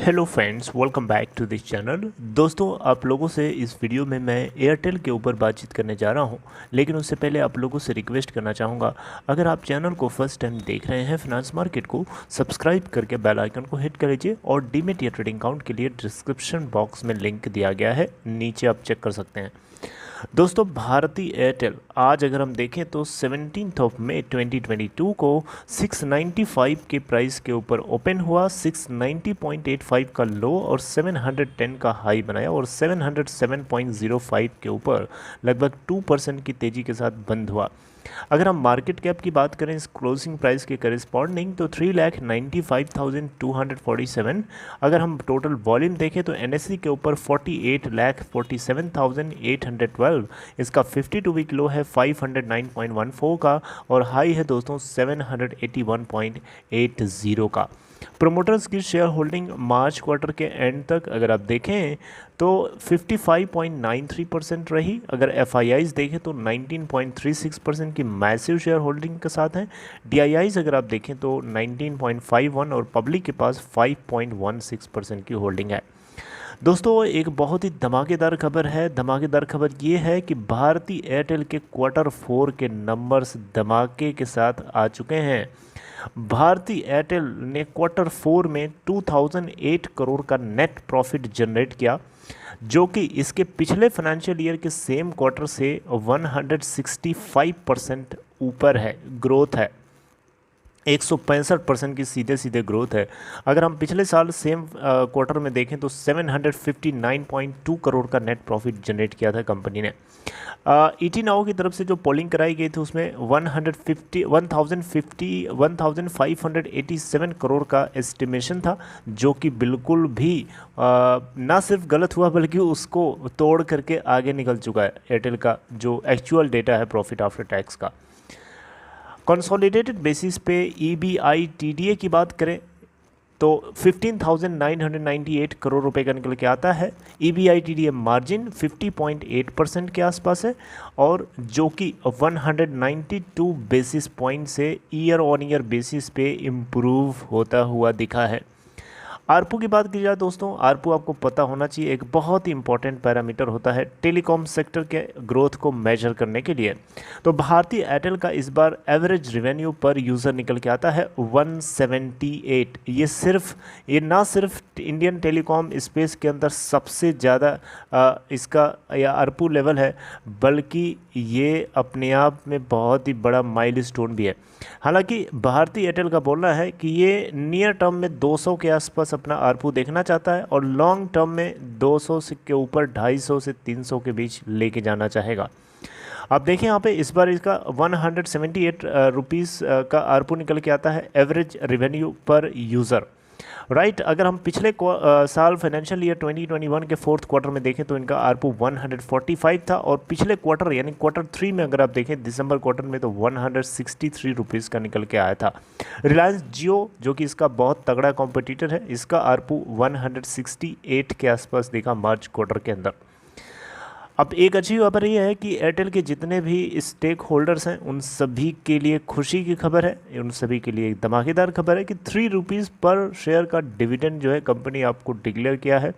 Hello friends, welcome back to this channel. दोस्तों, आप लोगों से इस वीडियो में मैं एयरटेल के ऊपर बातचीत करने जा रहा हूं, लेकिन उससे पहले आप लोगों से रिक्वेस्ट करना चाहूँगा, अगर आप चैनल को फर्स्ट टाइम देख रहे हैं फाइनेंस मार्केट को, सब्सक्राइब करके बेल आइकन को हिट कर लीजिए और डीमेट या ट्रेडिंग अकाउंट के लिए डिस्क्रिप्शन बॉक्स में लिंक दिया गया है, नीचे आप चेक कर सकते हैं। दोस्तों, भारती एयरटेल आज अगर हम देखें तो 17 मई 2022 को 695 के प्राइस के ऊपर ओपन हुआ, 690.85 का लो और 710 का हाई बनाया और 707.05 के ऊपर लगभग 2% की तेज़ी के साथ बंद हुआ। अगर हम मार्केट कैप की बात करें इस क्लोजिंग प्राइस के करस्पॉन्डिंग तो 3,95,247। अगर हम टोटल वॉल्यूम देखें तो एनएससी के ऊपर 48,47,812। इसका 52 वीक लो है 509.14 का और हाई है दोस्तों 781.80 का। प्रोमोटर्स की शेयर होल्डिंग मार्च क्वार्टर के एंड तक अगर आप देखें तो 55.93% रही। अगर एफआईआईज देखें तो 19.36% की मैसिव शेयर होल्डिंग के साथ हैं। डीआईआईज अगर आप देखें तो 19.51 और पब्लिक के पास 5.16% की होल्डिंग है। दोस्तों, एक बहुत ही धमाकेदार खबर है। धमाकेदार खबर ये है कि भारती एयरटेल के क्वार्टर 4 के नंबर्स धमाके के साथ आ चुके हैं। भारती एयरटेल ने क्वार्टर 4 में 2008 करोड़ का नेट प्रॉफिट जनरेट किया, जो कि इसके पिछले फाइनेंशियल ईयर के सेम क्वार्टर से 165% ऊपर है, ग्रोथ है। 165% की सीधे सीधे ग्रोथ है। अगर हम पिछले साल सेम क्वार्टर में देखें तो 759.2 करोड़ का नेट प्रॉफिट जनरेट किया था कंपनी ने। ईटी नाउ की तरफ से जो पोलिंग कराई गई थी उसमें 1587 करोड़ का एस्टिमेशन था, जो कि बिल्कुल भी ना सिर्फ गलत हुआ बल्कि उसको तोड़ करके आगे निकल चुका है एयरटेल का जो एक्चुअल डेटा है प्रॉफिट आफ्टर टैक्स का। कंसोलिडेटेड बेसिस पे EBITDA की बात करें तो 15,998 करोड़ रुपए का निकल के आता है। EBITDA मार्जिन 50.8% के आसपास है और जो कि 192 बेसिस पॉइंट से ईयर ऑन ईयर बेसिस पे इम्प्रूव होता हुआ दिखा है। आरपू की बात की जाए दोस्तों, आरपू आपको पता होना चाहिए एक बहुत ही इंपॉर्टेंट पैरामीटर होता है टेलीकॉम सेक्टर के ग्रोथ को मेजर करने के लिए। तो भारती एयरटेल का इस बार एवरेज रेवेन्यू पर यूज़र निकल के आता है 178। ये ना सिर्फ इंडियन टेलीकॉम स्पेस के अंदर सबसे ज़्यादा इसका या आरपू लेवल है, बल्कि ये अपने आप में बहुत ही बड़ा माइलस्टोन भी है। हालांकि भारती एयरटेल का बोलना है कि ये नियर टर्म में 200 के आसपास अपना आरपू देखना चाहता है और लॉन्ग टर्म में 200 के ऊपर 250 से 300 के बीच लेके जाना चाहेगा। आप देखें यहाँ पे इस बार इसका 178 रुपीज़ का आरपू निकल के आता है एवरेज रेवेन्यू पर यूज़र। राइट, अगर हम पिछले साल फाइनेंशियल ईयर 2021 के फोर्थ क्वार्टर में देखें तो इनका आरपू 145 था और पिछले क्वार्टर यानी क्वार्टर 3 में अगर आप देखें दिसंबर क्वार्टर में तो 163 रुपीज़ का निकल के आया था। रिलायंस जियो जो कि इसका बहुत तगड़ा कॉम्पिटिटर है, इसका आरपू 168 के आसपास देखा मार्च क्वार्टर के अंदर। अब एक अच्छी खबर ये है कि एयरटेल के जितने भी स्टेक होल्डर्स हैं उन सभी के लिए खुशी की खबर है, उन सभी के लिए एक धमाकेदार खबर है कि 3 रुपीज़ पर शेयर का डिविडेंड जो है कंपनी आपको डिक्लेयर किया है।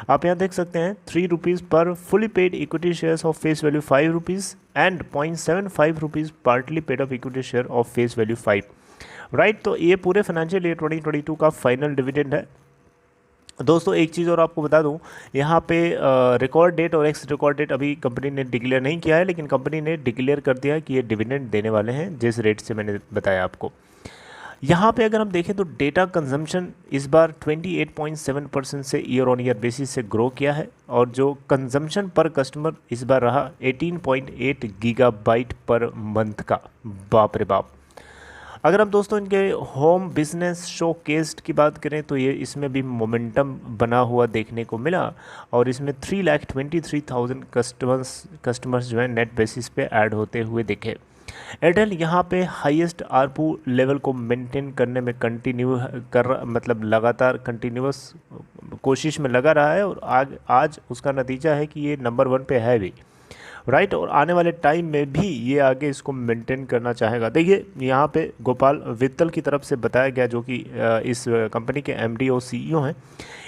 आप यहाँ देख सकते हैं 3 रुपीज़ पर fully paid equity shares of face value 5 rupees and 0.75 rupees partly paid of equity share of face value 5। Right, तो ये पूरे फाइनेंशियल ईयर 2022 का फाइनल डिविडेंड है। दोस्तों, एक चीज़ और आपको बता दूं, यहाँ पे रिकॉर्ड डेट और एक्स रिकॉर्ड डेट अभी कंपनी ने डिक्लेयर नहीं किया है, लेकिन कंपनी ने डिक्लेयर कर दिया है कि ये डिविडेंड देने वाले हैं जिस रेट से मैंने बताया आपको। यहाँ पे अगर हम देखें तो डेटा कंजम्पशन इस बार 28.7% से ईयर ऑन ईयर बेसिस से ग्रो किया है और जो कंजम्पशन पर कस्टमर इस बार रहा 18.8 गीगाबाइट पर मंथ का। बाप रे बाप। अगर हम दोस्तों इनके होम बिजनेस शोकेस्ड की बात करें तो ये इसमें भी मोमेंटम बना हुआ देखने को मिला और इसमें 3,23,000 कस्टमर्स जो है नेट बेसिस पे ऐड होते हुए दिखे। एयरटेल यहाँ पे हाईएस्ट आरपू लेवल को मेंटेन करने में मतलब लगातार कंटिन्यूस कोशिश में लगा रहा है और आज उसका नतीजा है कि ये नंबर 1 पे है भी। राइट। और आने वाले टाइम में भी ये आगे इसको मेंटेन करना चाहेगा। देखिए यहाँ पे गोपाल वित्तल की तरफ से बताया गया, जो कि इस कंपनी के एमडी और सीईओ हैं,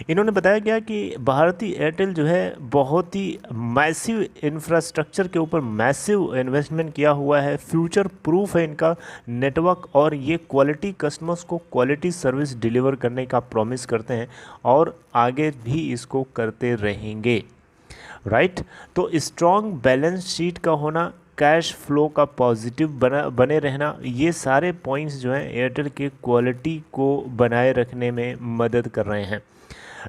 इन्होंने बताया गया कि भारती एयरटेल जो है बहुत ही मैसिव इंफ्रास्ट्रक्चर के ऊपर मैसिव इन्वेस्टमेंट किया हुआ है, फ्यूचर प्रूफ है इनका नेटवर्क, और ये क्वालिटी कस्टमर्स को क्वालिटी सर्विस डिलीवर करने का प्रॉमिस करते हैं और आगे भी इसको करते रहेंगे। राइट। तो स्ट्रॉन्ग बैलेंस शीट का होना, कैश फ्लो का पॉजिटिव बने रहना, ये सारे पॉइंट्स जो हैं एयरटेल के क्वालिटी को बनाए रखने में मदद कर रहे हैं।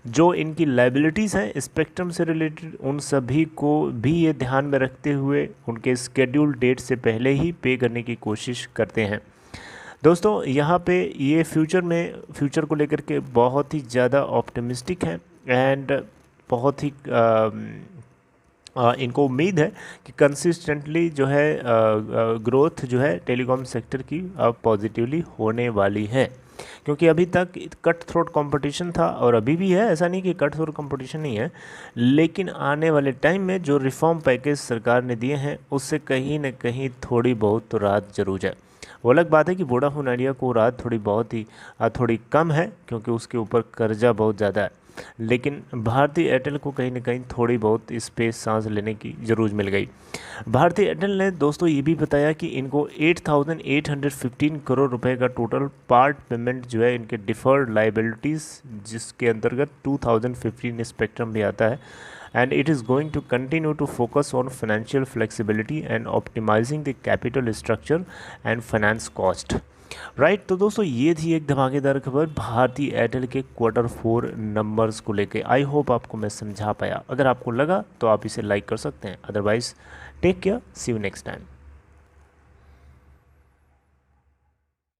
जो इनकी लाइबिलिटीज़ हैं स्पेक्ट्रम से रिलेटेड, उन सभी को भी ये ध्यान में रखते हुए उनके स्केड्यूल डेट से पहले ही पे करने की कोशिश करते हैं। दोस्तों यहाँ पे ये फ्यूचर को लेकर के बहुत ही ज़्यादा ऑप्टिमिस्टिक है एंड बहुत ही इनको उम्मीद है कि कंसिस्टेंटली जो है ग्रोथ जो है टेलीकॉम सेक्टर की पॉजिटिवली होने वाली है, क्योंकि अभी तक कट थ्रोट कंपटीशन था और अभी भी है, ऐसा नहीं कि कट थ्रोट कंपटीशन नहीं है, लेकिन आने वाले टाइम में जो रिफॉर्म पैकेज सरकार ने दिए हैं उससे कहीं ना कहीं थोड़ी बहुत तो राहत जरूर है। वो अलग बात है कि वोडाफोन आइडिया को राहत थोड़ी कम है क्योंकि उसके ऊपर कर्जा बहुत ज़्यादा है, लेकिन भारती एयरटेल को कहीं ना कहीं थोड़ी बहुत स्पेस सांस लेने की ज़रूरत मिल गई। भारती एयरटेल ने दोस्तों ये भी बताया कि इनको 8,815 करोड़ रुपए का टोटल पार्ट पेमेंट जो है इनके डिफर्ड लाइबिलिटीज़, जिसके अंतर्गत 2015 स्पेक्ट्रम भी आता है, and it is going to continue to focus on financial flexibility and optimizing the capital structure and finance cost। Right. तो दोस्तों ये थी एक धमाकेदार खबर भारती एयरटेल के Q4 नंबर्स को लेके। आई होप आपको मैं समझा पाया। अगर आपको लगा तो आप इसे लाइक कर सकते हैं, otherwise take care, see you next time.